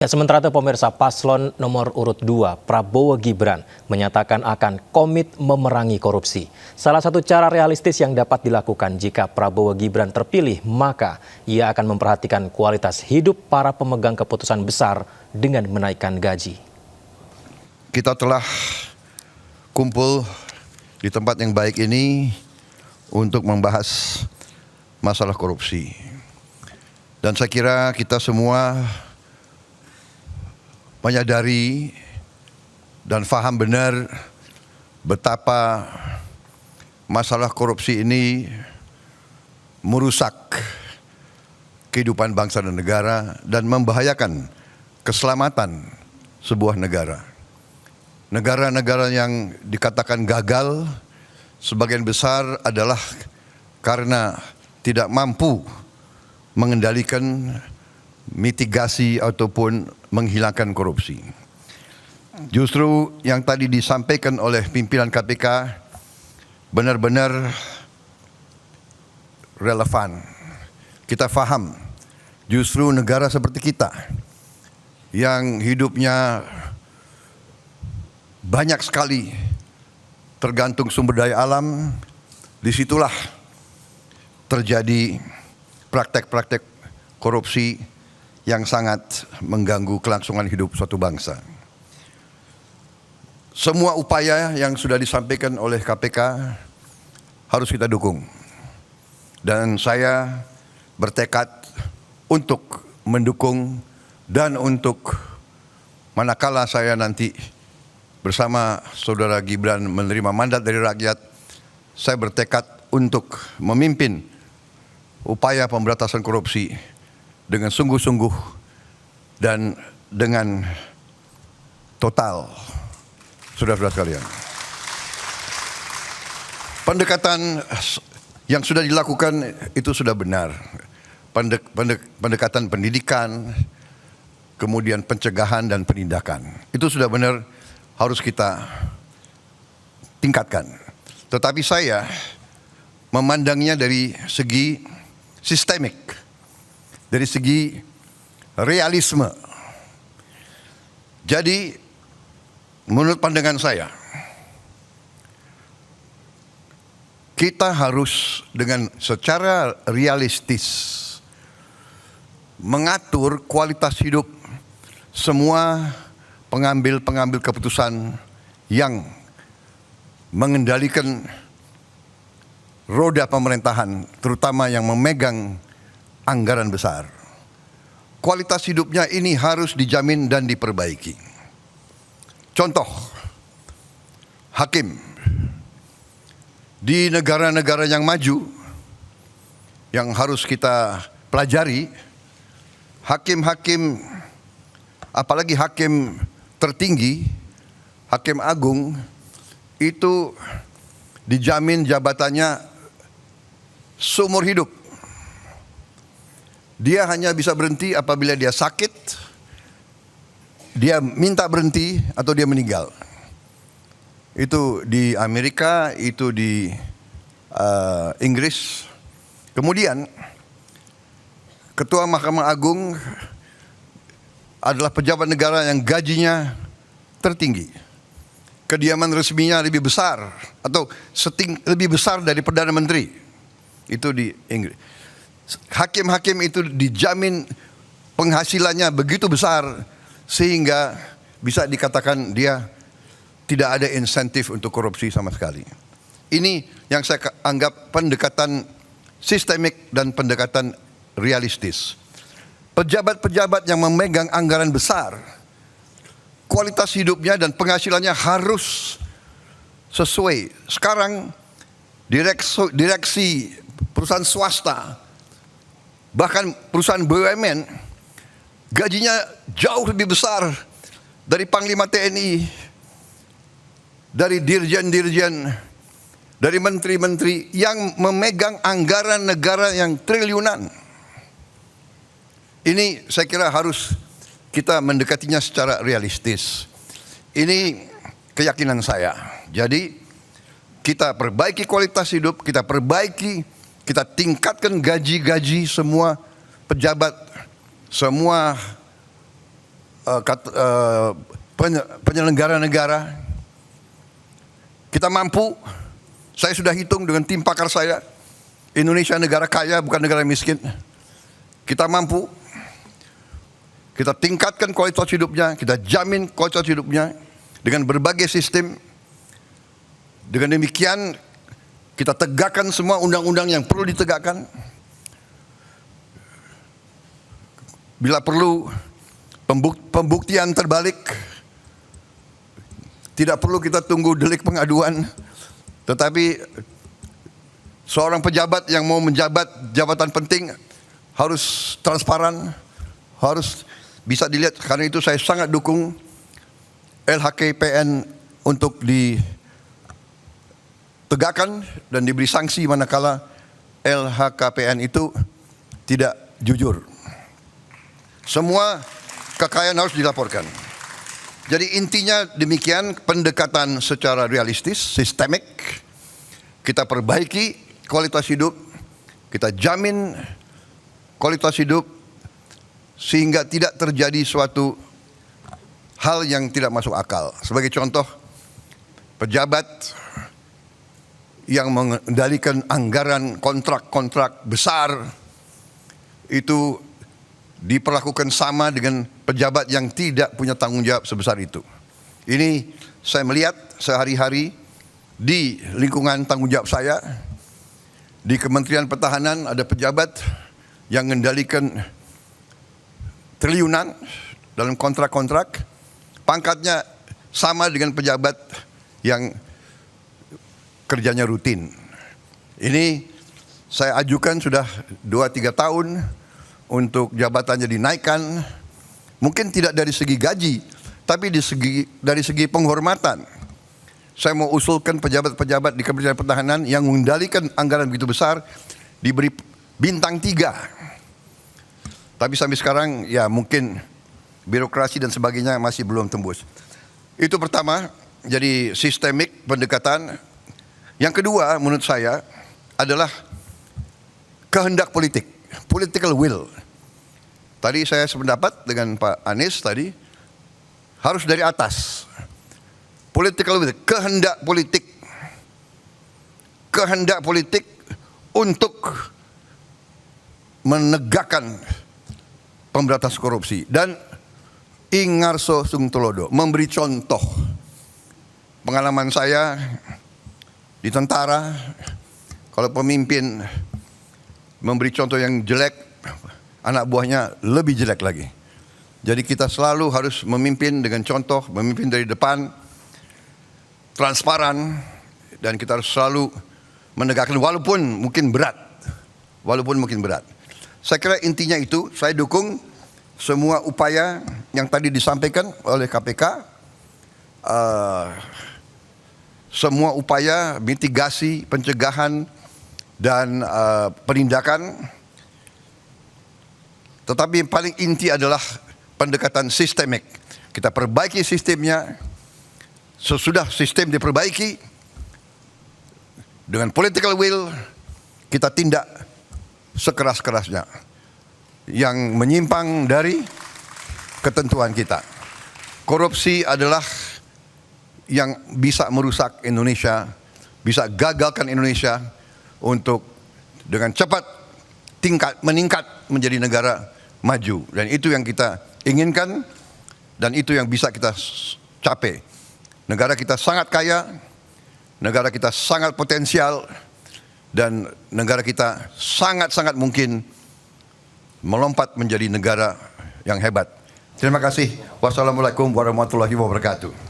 Ya, sementara itu pemirsa, paslon nomor urut 2 Prabowo Gibran menyatakan akan komit memerangi korupsi. Salah satu cara realistis yang dapat dilakukan jika Prabowo Gibran terpilih, maka ia akan memperhatikan kualitas hidup para pemegang keputusan besar dengan menaikkan gaji. Kita telah kumpul di tempat yang baik ini untuk membahas masalah korupsi. Dan saya kira kita semua menyadari dan faham benar betapa masalah korupsi ini merusak kehidupan bangsa dan negara dan membahayakan keselamatan sebuah negara. Negara-negara yang dikatakan gagal sebagian besar adalah karena tidak mampu mengendalikan mitigasi ataupun menghilangkan korupsi. Justru yang tadi disampaikan oleh pimpinan KPK benar-benar relevan. Kita faham justru negara seperti kita yang hidupnya banyak sekali tergantung sumber daya alam, disitulah terjadi praktek-praktek korupsi yang sangat mengganggu kelangsungan hidup suatu bangsa. Semua upaya yang sudah disampaikan oleh KPK harus kita dukung. Dan saya bertekad untuk mendukung dan untuk manakala saya nanti bersama saudara Gibran menerima mandat dari rakyat, saya bertekad untuk memimpin upaya pemberantasan korupsi dengan sungguh-sungguh dan dengan total, saudara-saudara sekalian. Pendekatan yang sudah dilakukan itu sudah benar. Pendekatan pendidikan, kemudian pencegahan dan penindakan. Itu sudah benar, harus kita tingkatkan. Tetapi saya memandangnya dari segi sistemik, dari segi realisme. Jadi menurut pandangan saya, kita harus dengan secara realistis mengatur kualitas hidup semua pengambil keputusan yang mengendalikan roda pemerintahan, terutama yang memegang anggaran besar. Kualitas hidupnya ini harus dijamin dan diperbaiki. Contoh, hakim di negara-negara yang maju yang harus kita pelajari, hakim-hakim, apalagi hakim tertinggi, hakim agung, itu dijamin jabatannya seumur hidup. Dia hanya bisa berhenti apabila dia sakit, dia minta berhenti atau dia meninggal. Itu di Amerika, itu di Inggris. Kemudian Ketua Mahkamah Agung adalah pejabat negara yang gajinya tertinggi. Kediaman resminya lebih besar atau lebih besar dari Perdana Menteri. Itu di Inggris. Hakim-hakim itu dijamin penghasilannya begitu besar sehingga bisa dikatakan dia tidak ada insentif untuk korupsi sama sekali. Ini yang saya anggap pendekatan sistemik dan pendekatan realistis. Pejabat-pejabat yang memegang anggaran besar, kualitas hidupnya dan penghasilannya harus sesuai. Sekarang direksi perusahaan swasta, bahkan perusahaan BUMN, gajinya jauh lebih besar dari Panglima TNI, dari dirjen-dirjen, dari menteri-menteri yang memegang anggaran negara yang triliunan. Ini saya kira harus kita mendekatinya secara realistis. Ini keyakinan saya. Jadi kita perbaiki kualitas hidup, kita tingkatkan gaji-gaji semua pejabat, semua penyelenggara negara. Kita mampu, saya sudah hitung dengan tim pakar saya, Indonesia negara kaya bukan negara miskin. Kita mampu, kita tingkatkan kualitas hidupnya, kita jamin kualitas hidupnya dengan berbagai sistem. Dengan demikian kita tegakkan semua undang-undang yang perlu ditegakkan. Bila perlu pembuktian terbalik, tidak perlu kita tunggu delik pengaduan, tetapi seorang pejabat yang mau menjabat jabatan penting harus transparan, harus bisa dilihat. Karena itu saya sangat dukung LHKPN untuk ditegakkan dan diberi sanksi manakala LHKPN itu tidak jujur. Semua kekayaan harus dilaporkan. Jadi intinya demikian, pendekatan secara realistis, sistemik. Kita perbaiki kualitas hidup, kita jamin kualitas hidup sehingga tidak terjadi suatu hal yang tidak masuk akal. Sebagai contoh, pejabat yang mengendalikan anggaran kontrak-kontrak besar itu diperlakukan sama dengan pejabat yang tidak punya tanggung jawab sebesar itu. Ini saya melihat sehari-hari di lingkungan tanggung jawab saya. Di Kementerian Pertahanan ada pejabat yang mengendalikan triliunan dalam kontrak-kontrak. Pangkatnya sama dengan pejabat yang kerjanya rutin. Ini saya ajukan sudah 2-3 tahun untuk jabatannya dinaikkan, mungkin tidak dari segi gaji, tapi dari segi penghormatan. Saya mau usulkan pejabat-pejabat di Kementerian Pertahanan yang mengendalikan anggaran begitu besar diberi bintang 3. Tapi sampai sekarang ya mungkin birokrasi dan sebagainya masih belum tembus. Itu pertama, jadi sistemik pendekatan. Yang kedua menurut saya adalah kehendak politik, political will. Tadi saya sependapat dengan Pak Anies tadi, harus dari atas. Political will, kehendak politik. Kehendak politik untuk menegakkan pemberantasan korupsi. Dan Ingarso Sungtolodo memberi contoh. Pengalaman saya di tentara, kalau pemimpin memberi contoh yang jelek, anak buahnya lebih jelek lagi. Jadi kita selalu harus memimpin dengan contoh, memimpin dari depan, transparan, dan kita harus selalu menegakkan walaupun mungkin berat. Saya kira intinya itu, saya dukung semua upaya yang tadi disampaikan oleh KPK, semua upaya mitigasi, pencegahan, dan penindakan. Tetapi yang paling inti adalah pendekatan sistemik. Kita perbaiki sistemnya. Sesudah sistem diperbaiki, dengan political will, kita tindak sekeras-kerasnya yang menyimpang dari ketentuan kita. Korupsi adalah yang bisa merusak Indonesia, bisa gagalkan Indonesia untuk dengan cepat meningkat menjadi negara maju. Dan itu yang kita inginkan dan itu yang bisa kita capai. Negara kita sangat kaya, negara kita sangat potensial, dan negara kita sangat-sangat mungkin melompat menjadi negara yang hebat. Terima kasih. Wassalamualaikum warahmatullahi wabarakatuh.